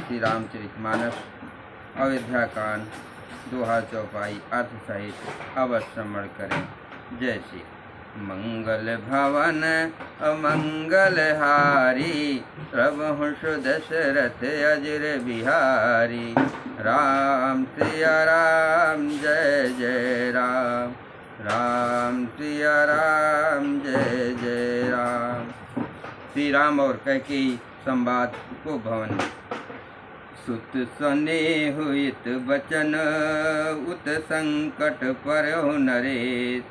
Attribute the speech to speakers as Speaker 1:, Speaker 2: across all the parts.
Speaker 1: श्री रामचरितमानस अयोध्या कांड दोहा चौपाई अर्थ सहित अवश्य श्रवण करें। जय श्री मंगल भवन अमंगल हारी, प्रभु दशरथ अजर बिहारी। राम सिया राम जय जय राम, राम सिया राम जय जय राम। श्री राम और कैकेयी संवाद को भवन। सुत सने हुइत बचन, उत संकट पर नरेश।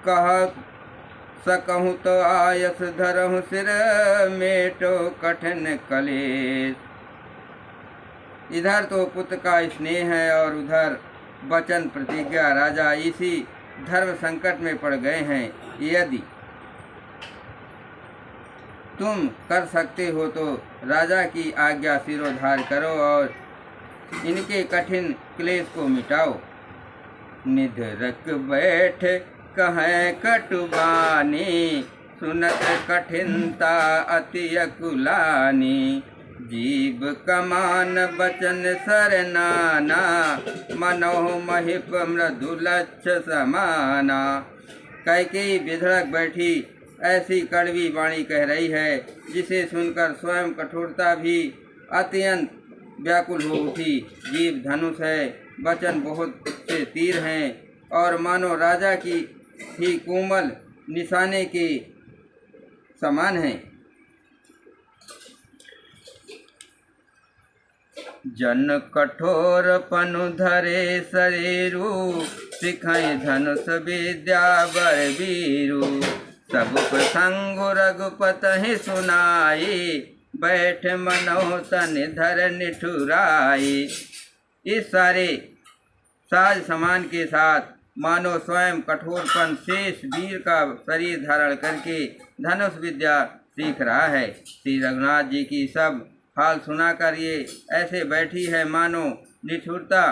Speaker 1: कह सकहूँ तो आयस धरहूँ सिर, मेटो कठिन कलेश। इधर तो पुत्र का स्नेह है और उधर वचन प्रतिज्ञा। राजा इसी धर्म संकट में पड़ गए हैं। यदि तुम कर सकते हो तो राजा की आज्ञा सिरोधार करो और इनके कठिन क्लेश को मिटाओ। निधरक बैठ कहें कटुबानी, सुनत कठिनता अति अकुलानी। जीव कमान बचन सरनाना, मनोह महिप मृदुलक्ष समाना। कैकेयी बिधड़क बैठी ऐसी कड़वी वाणी कह रही है, जिसे सुनकर स्वयं कठोरता भी अत्यंत व्याकुल हो उठी। जीव धनुष है, वचन बहुत से तीर हैं और मानो राजा की ही कोमल निशाने के समान हैं। जन कठोर पनु धरे शरीरु, सिखाए धनुष विद्या बलबीरु। सब प्रसंग रघुपति सुनाई, बैठ मनो तन धर निठुराई। इस सारे साज समान के साथ मानो स्वयं कठोरपन शेष वीर का शरीर धारण करके धनुष विद्या सीख रहा है। श्री रघुनाथ जी की सब हाल सुनाकर ये ऐसे बैठी है मानो निठुरता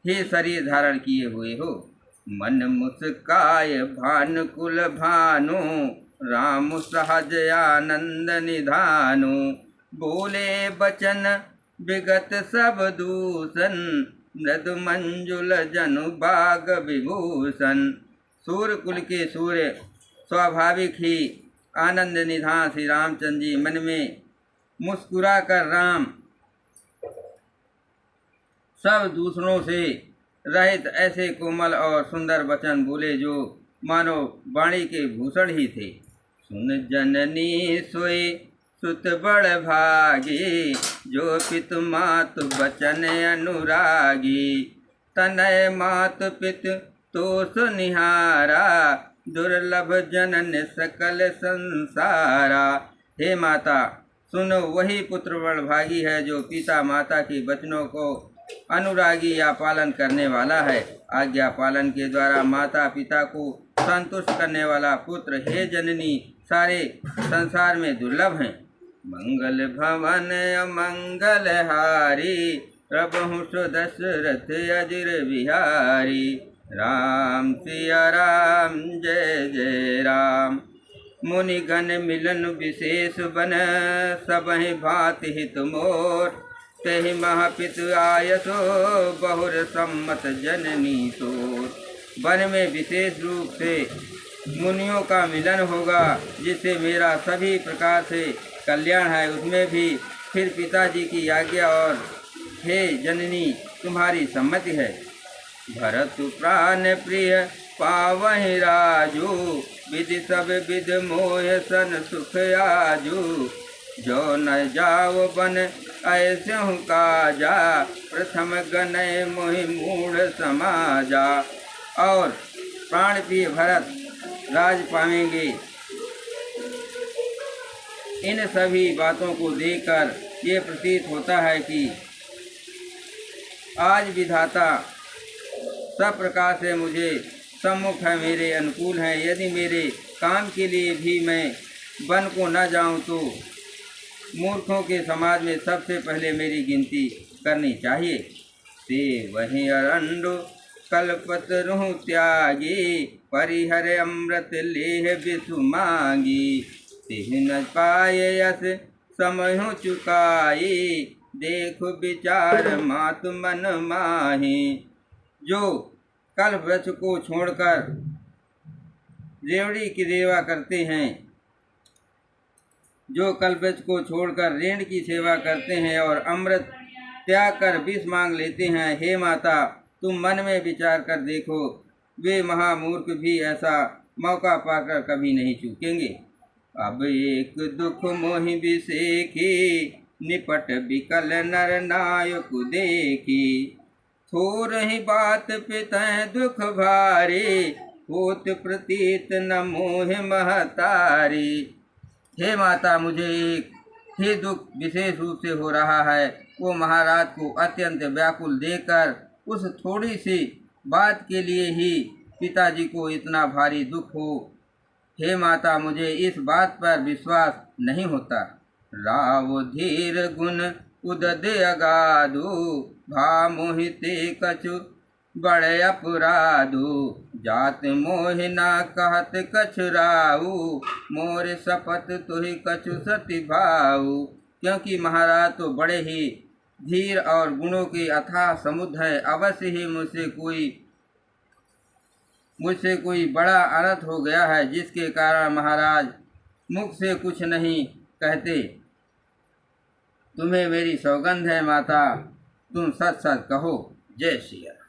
Speaker 1: ही शरीर धारण किए हुए हो। मन मुस्काय भानुकुल भानु, राम सहज आनंद निधानु। बोले बचन विगत सब दूषण, मृदु मंजुल जनु बाग विभूषण। सूर्य कुल के सूर्य स्वाभाविक ही आनंद निधान श्री रामचंद्र जी मन में मुस्कुरा कर राम सब दूसरों से रहित ऐसे कोमल और सुंदर वचन बोले जो मानो वाणी के भूषण ही थे। सुन जननी सोई सुत बड़ भागी, जो पितु मातु बचन अनुरागी। तनय मातु पितु तो सुनिहारा, दुर्लभ जनन सकल संसारा। हे माता, सुनो, वही पुत्र बड़ भागी है जो पिता माता की वचनों को अनुरागी या पालन करने वाला है। आज्ञा पालन के द्वारा माता पिता को संतुष्ट करने वाला पुत्र हे जननी सारे संसार में दुर्लभ हैं। मंगल भवन अमंगल हारी, प्रभु दशरथ अजर बिहारी। राम सिया राम जय जय राम। मुनिगण मिलन विशेष बन, सबहि भांति हित मोर। तेहि महापितु आयसो, बहुर सम्मत जननी तोर। वन में विशेष रूप से मुनियों का मिलन होगा, जिससे मेरा सभी प्रकार से कल्याण है। उसमें भी फिर पिताजी की आज्ञा और हे जननी तुम्हारी सम्मति है। भरत प्राण प्रिय पावहि राजू, विधि सब विध मोह सन सुख आजू। जो न जाओ बन ऐसे हूँ काजा, प्रथम गनय मोहि मूढ़ समाजा। और प्राण प्रिय भरत राज पावेंगे। इन सभी बातों को देखकर ये प्रतीत होता है कि आज विधाता सब प्रकार से मुझे सम्मुख है, मेरे अनुकूल हैं। यदि मेरे काम के लिए भी मैं वन को न जाऊं तो मूर्खों के समाज में सबसे पहले मेरी गिनती करनी चाहिए। ते वहीं अरंडो कल्पतरु त्यागी, परिहर अमृत लेह विषु मांगी। तिह न पाए यस समहु चुकाई, देख विचार मात मन माही। जो कल्प वृक्ष को छोड़कर रेवड़ी की सेवा करते हैं, जो कल्पवृक्ष को छोड़कर रेण की सेवा करते हैं और अमृत त्याग कर विष मांग लेते हैं, हे माता तुम मन में विचार कर देखो, वे महामूर्ख भी ऐसा मौका पाकर कभी नहीं चूकेंगे। अब एक दुख मोहि विसेखी, निपट विकल नर नायक देखी। थोर ही बात पितः दुख भारी, होत प्रतीत न मोह महतारी। हे माता मुझे एक ही दुख विशेष रूप से हो रहा है, वो महाराज को अत्यंत व्याकुल देखकर उस थोड़ी सी बात के लिए ही पिताजी को इतना भारी दुख हो। हे माता मुझे इस बात पर विश्वास नहीं होता। राव धीर गुण उदद अगाधु, भा मोहिते कछु बड़े अपराधु। जात मोह ना कहत कछु राहु, मोर शपथ तुहि कछु सति भाऊ। क्योंकि महाराज तो बड़े ही धीर और गुणों के अथाह समुद्र है, अवश्य ही मुझसे कोई बड़ा अनर्थ हो गया है, जिसके कारण महाराज मुख से कुछ नहीं कहते। तुम्हें मेरी सौगंध है माता, तुम सच सच कहो। जय श्री राम।